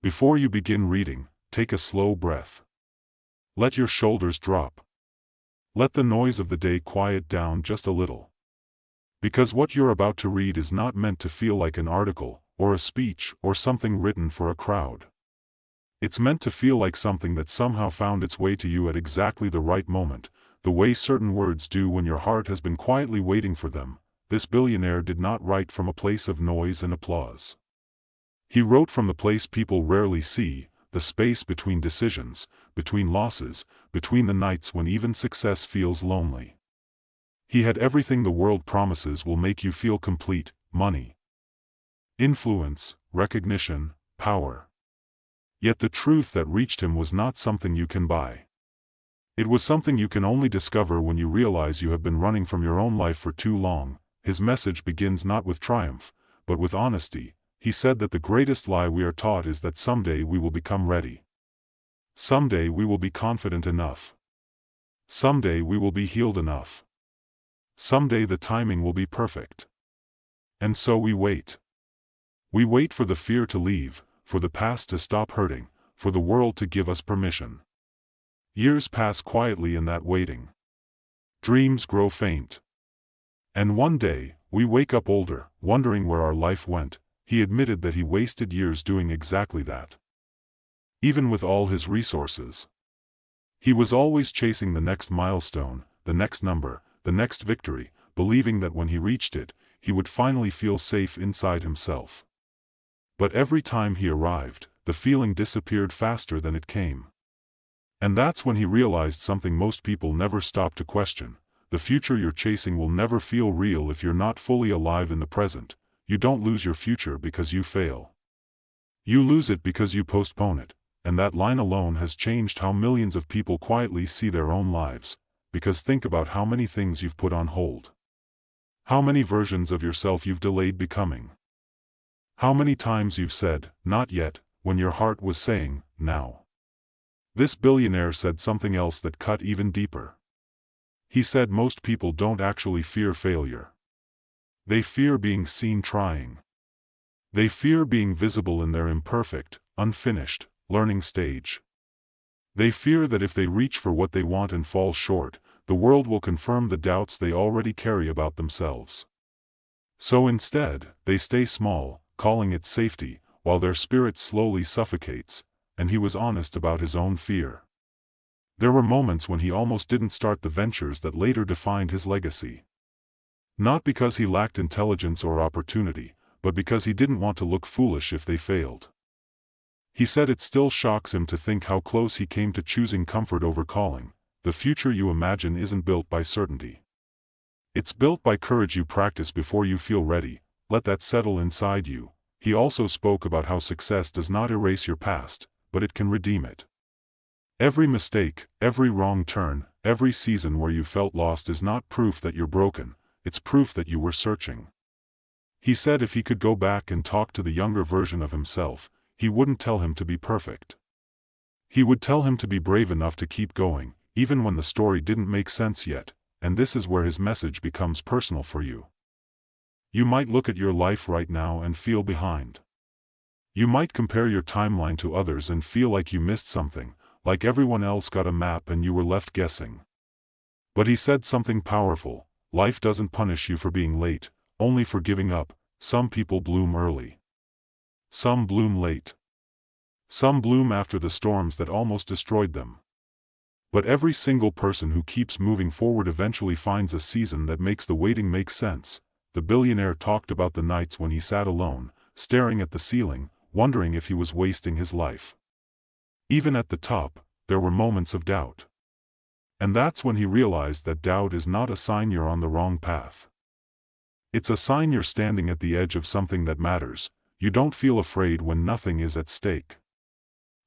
Before you begin reading, take a slow breath. Let your shoulders drop. Let the noise of the day quiet down just a little. Because what you're about to read is not meant to feel like an article, or a speech, or something written for a crowd. It's meant to feel like something that somehow found its way to you at exactly the right moment, the way certain words do when your heart has been quietly waiting for them. This billionaire did not write from a place of noise and applause. He wrote from the place people rarely see, the space between decisions, between losses, between the nights when even success feels lonely. He had everything the world promises will make you feel complete: money, influence, recognition, power. Yet the truth that reached him was not something you can buy. It was something you can only discover when you realize you have been running from your own life for too long. His message begins not with triumph, but with honesty. He said that the greatest lie we are taught is that someday we will become ready. Someday we will be confident enough. Someday we will be healed enough. Someday the timing will be perfect. And so we wait. We wait for the fear to leave, for the past to stop hurting, for the world to give us permission. Years pass quietly in that waiting. Dreams grow faint. And one day, we wake up older, wondering where our life went. He admitted that he wasted years doing exactly that. Even with all his resources. He was always chasing the next milestone, the next number, the next victory, believing that when he reached it, he would finally feel safe inside himself. But every time he arrived, the feeling disappeared faster than it came. And that's when he realized something most people never stop to question: the future you're chasing will never feel real if you're not fully alive in the present. You don't lose your future because you fail. You lose it because you postpone it, and that line alone has changed how millions of people quietly see their own lives, because think about how many things you've put on hold. How many versions of yourself you've delayed becoming. How many times you've said, "not yet," when your heart was saying, "now." This billionaire said something else that cut even deeper. He said most people don't actually fear failure. They fear being seen trying. They fear being visible in their imperfect, unfinished, learning stage. They fear that if they reach for what they want and fall short, the world will confirm the doubts they already carry about themselves. So instead, they stay small, calling it safety, while their spirit slowly suffocates. And he was honest about his own fear. There were moments when he almost didn't start the ventures that later defined his legacy. Not because he lacked intelligence or opportunity, but because he didn't want to look foolish if they failed. He said it still shocks him to think how close he came to choosing comfort over calling. The future you imagine isn't built by certainty. It's built by courage you practice before you feel ready. Let that settle inside you. He also spoke about how success does not erase your past, but it can redeem it. Every mistake, every wrong turn, every season where you felt lost is not proof that you're broken, it's proof that you were searching. He said if he could go back and talk to the younger version of himself, he wouldn't tell him to be perfect. He would tell him to be brave enough to keep going, even when the story didn't make sense yet, and this is where his message becomes personal for you. You might look at your life right now and feel behind. You might compare your timeline to others and feel like you missed something, like everyone else got a map and you were left guessing. But he said something powerful: life doesn't punish you for being late, only for giving up. Some people bloom early. Some bloom late. Some bloom after the storms that almost destroyed them. But every single person who keeps moving forward eventually finds a season that makes the waiting make sense. The billionaire talked about the nights when he sat alone, staring at the ceiling, wondering if he was wasting his life. Even at the top, there were moments of doubt. And that's when he realized that doubt is not a sign you're on the wrong path. It's a sign you're standing at the edge of something that matters. You don't feel afraid when nothing is at stake.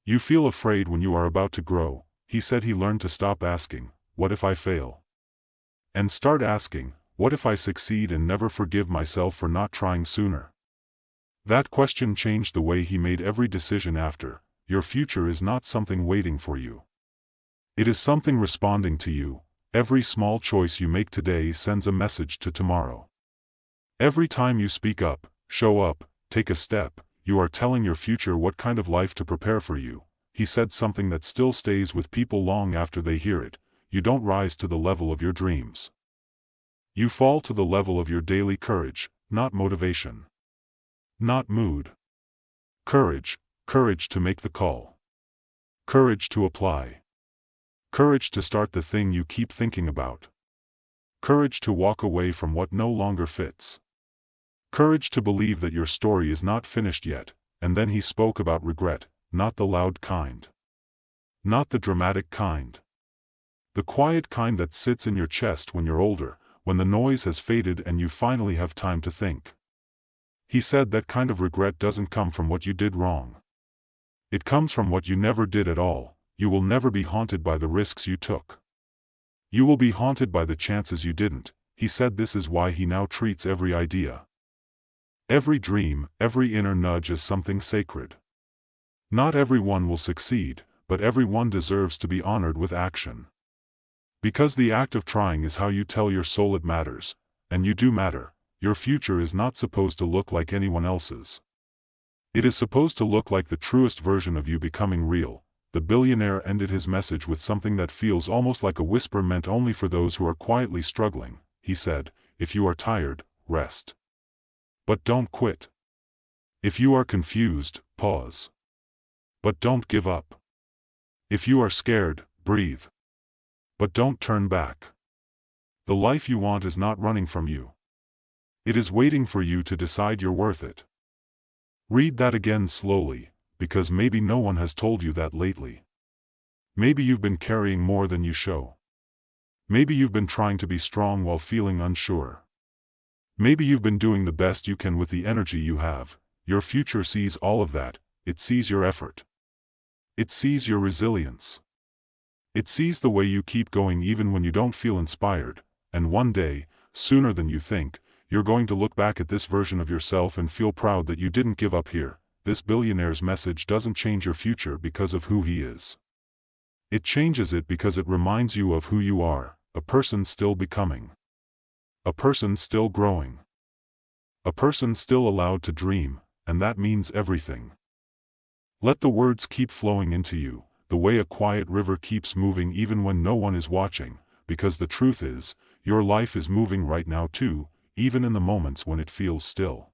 You feel afraid when you are about to grow. He said he learned to stop asking, "What if I fail?" and start asking, "What if I succeed?" and never forgive myself for not trying sooner. That question changed the way he made every decision after. Your future is not something waiting for you. It is something responding to you. Every small choice you make today sends a message to tomorrow. Every time you speak up, show up, take a step, you are telling your future what kind of life to prepare for you. He said something that still stays with people long after they hear it: you don't rise to the level of your dreams. You fall to the level of your daily courage, not motivation. Not mood. Courage, courage to make the call. Courage to apply. Courage to start the thing you keep thinking about. Courage to walk away from what no longer fits. Courage to believe that your story is not finished yet. And then he spoke about regret, not the loud kind. Not the dramatic kind. The quiet kind that sits in your chest when you're older, when the noise has faded and you finally have time to think. He said that kind of regret doesn't come from what you did wrong. It comes from what you never did at all. You will never be haunted by the risks you took. You will be haunted by the chances you didn't. He said this is why he now treats every idea, every dream, every inner nudge as something sacred. Not everyone will succeed, but everyone deserves to be honored with action. Because the act of trying is how you tell your soul it matters, and you do matter. Your future is not supposed to look like anyone else's. It is supposed to look like the truest version of you becoming real. The billionaire ended his message with something that feels almost like a whisper meant only for those who are quietly struggling. He said, "If you are tired, rest. But don't quit. If you are confused, pause. But don't give up. If you are scared, breathe. But don't turn back. The life you want is not running from you. It is waiting for you to decide you're worth it." Read that again slowly, because maybe no one has told you that lately. Maybe you've been carrying more than you show. Maybe you've been trying to be strong while feeling unsure. Maybe you've been doing the best you can with the energy you have. Your future sees all of that. It sees your effort. It sees your resilience. It sees the way you keep going even when you don't feel inspired, and one day, sooner than you think, you're going to look back at this version of yourself and feel proud that you didn't give up here. This billionaire's message doesn't change your future because of who he is. It changes it because it reminds you of who you are, a person still becoming. A person still growing. A person still allowed to dream, and that means everything. Let the words keep flowing into you, the way a quiet river keeps moving even when no one is watching, because the truth is, your life is moving right now too, even in the moments when it feels still.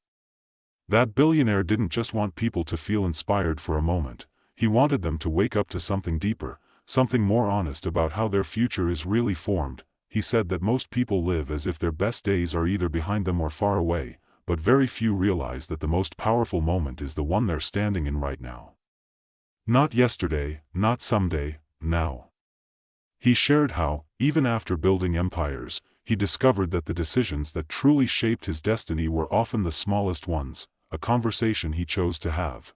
That billionaire didn't just want people to feel inspired for a moment. He wanted them to wake up to something deeper, something more honest about how their future is really formed. He said that most people live as if their best days are either behind them or far away, but very few realize that the most powerful moment is the one they're standing in right now. Not yesterday, not someday, now. He shared how, even after building empires, he discovered that the decisions that truly shaped his destiny were often the smallest ones: a conversation he chose to have,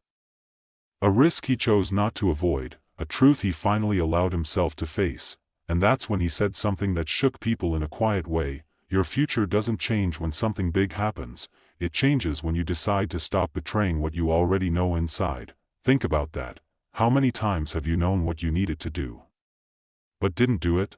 a risk he chose not to avoid, a truth he finally allowed himself to face. And that's when he said something that shook people in a quiet way: your future doesn't change when something big happens, it changes when you decide to stop betraying what you already know inside. Think about that. How many times have you known what you needed to do, but didn't do it?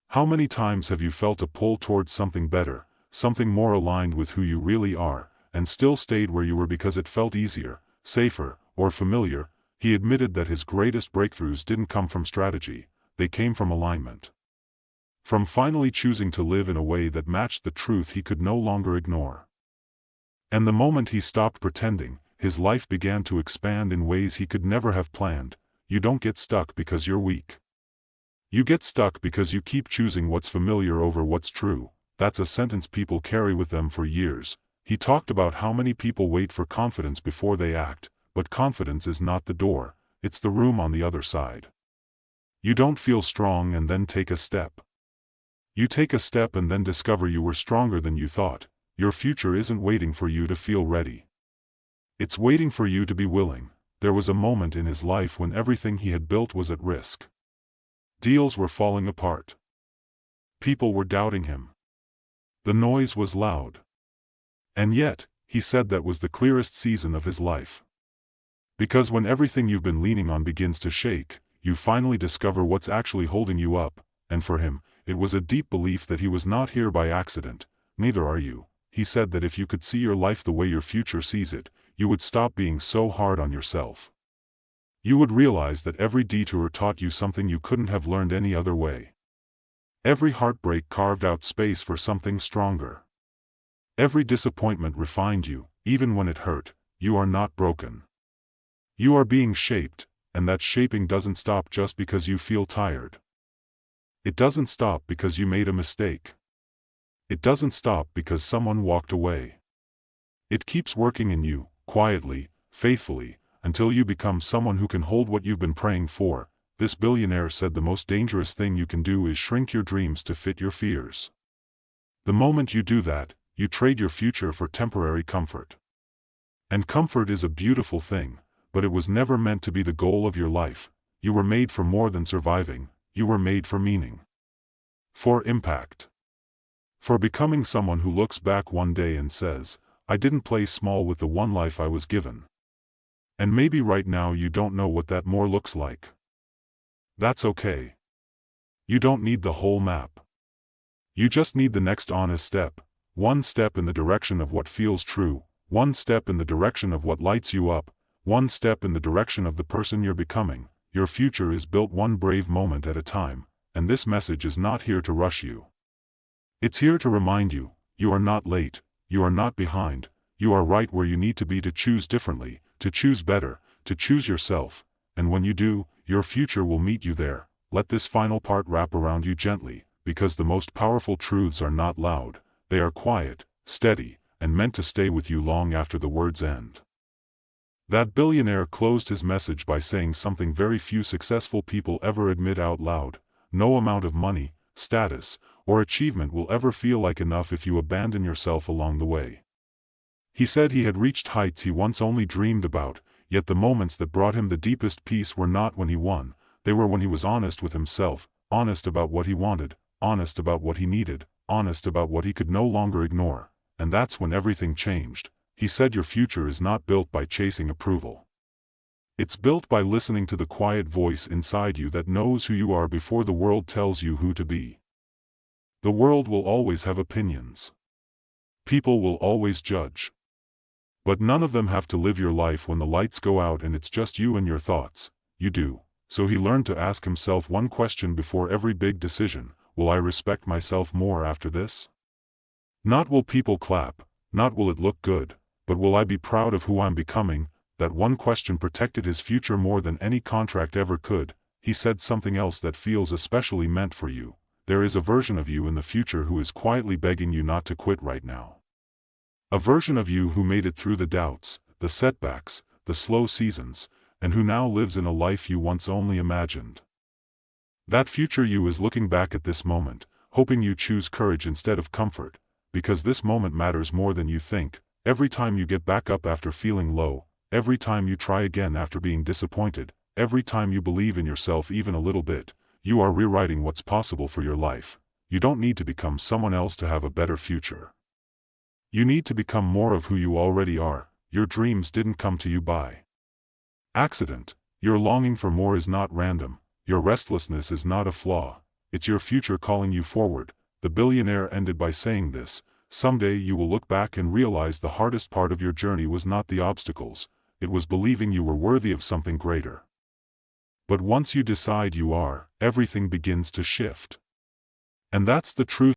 How many times have you felt a pull towards something better, something more aligned with who you really are, and still stayed where you were because it felt easier, safer, or familiar? He admitted that his greatest breakthroughs didn't come from strategy, they came from alignment. From finally choosing to live in a way that matched the truth he could no longer ignore. And the moment he stopped pretending, his life began to expand in ways he could never have planned. You don't get stuck because you're weak. You get stuck because you keep choosing what's familiar over what's true. That's a sentence people carry with them for years. He talked about how many people wait for confidence before they act, but confidence is not the door, it's the room on the other side. You don't feel strong and then take a step. You take a step and then discover you were stronger than you thought. Your future isn't waiting for you to feel ready. It's waiting for you to be willing. There was a moment in his life when everything he had built was at risk. Deals were falling apart. People were doubting him. The noise was loud. And yet, he said that was the clearest season of his life. Because when everything you've been leaning on begins to shake, you finally discover what's actually holding you up, and for him, it was a deep belief that he was not here by accident. Neither are you. He said that if you could see your life the way your future sees it, you would stop being so hard on yourself. You would realize that every detour taught you something you couldn't have learned any other way. Every heartbreak carved out space for something stronger. Every disappointment refined you, even when it hurt. You are not broken. You are being shaped, and that shaping doesn't stop just because you feel tired. It doesn't stop because you made a mistake. It doesn't stop because someone walked away. It keeps working in you, quietly, faithfully, until you become someone who can hold what you've been praying for. This billionaire said the most dangerous thing you can do is shrink your dreams to fit your fears. The moment you do that, you trade your future for temporary comfort. And comfort is a beautiful thing, but it was never meant to be the goal of your life. You were made for more than surviving. You were made for meaning. For impact. For becoming someone who looks back one day and says, I didn't play small with the one life I was given. And maybe right now you don't know what that more looks like. That's okay. You don't need the whole map. You just need the next honest step, one step in the direction of what feels true, one step in the direction of what lights you up, one step in the direction of the person you're becoming. Your future is built one brave moment at a time, and this message is not here to rush you. It's here to remind you, you are not late, you are not behind, you are right where you need to be to choose differently, to choose better, to choose yourself, and when you do, your future will meet you there. Let this final part wrap around you gently, because the most powerful truths are not loud, they are quiet, steady, and meant to stay with you long after the words end. That billionaire closed his message by saying something very few successful people ever admit out loud: no amount of money, status, or achievement will ever feel like enough if you abandon yourself along the way. He said he had reached heights he once only dreamed about, yet the moments that brought him the deepest peace were not when he won, they were when he was honest with himself, honest about what he wanted, honest about what he needed, honest about what he could no longer ignore. And that's when everything changed. He said your future is not built by chasing approval. It's built by listening to the quiet voice inside you that knows who you are before the world tells you who to be. The world will always have opinions. People will always judge. But none of them have to live your life when the lights go out and it's just you and your thoughts. You do. So he learned to ask himself one question before every big decision: will I respect myself more after this? Not will people clap, not will it look good, but will I be proud of who I'm becoming? That one question protected his future more than any contract ever could. He said something else that feels especially meant for you. There is a version of you in the future who is quietly begging you not to quit right now. A version of you who made it through the doubts, the setbacks, the slow seasons, and who now lives in a life you once only imagined. That future you is looking back at this moment, hoping you choose courage instead of comfort, because this moment matters more than you think. Every time you get back up after feeling low, every time you try again after being disappointed, every time you believe in yourself even a little bit, you are rewriting what's possible for your life. You don't need to become someone else to have a better future. You need to become more of who you already are. Your dreams didn't come to you by accident. Your longing for more is not random. Your restlessness is not a flaw. It's your future calling you forward. The billionaire ended by saying this: someday you will look back and realize the hardest part of your journey was not the obstacles, it was believing you were worthy of something greater. But once you decide you are, everything begins to shift. And that's the truth.